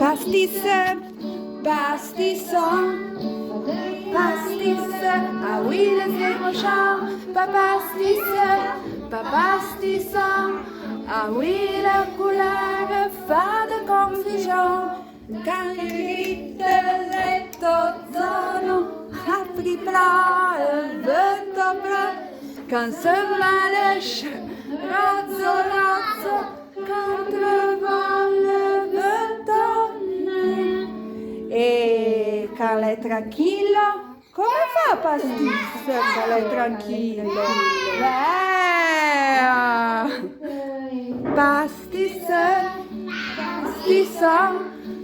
Pastis, pastisson, pastis, ah oui le zéro chant, pastisson, ah oui la couleur fa de confusion, quand il grite le tozono, apri plat, vento blanc, quand se malèche, rozzo, quand le vent le vento. E quand è tranquillo, come fa Pastis quand è tranquillo? Pastis, pastisson,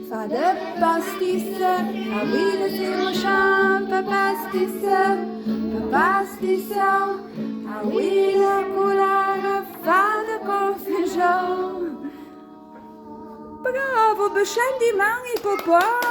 fa de pastis, ah oui le zéro chant, pastisson, ah oui la couleur fa de confusion. Bravo, bescendi mani papà!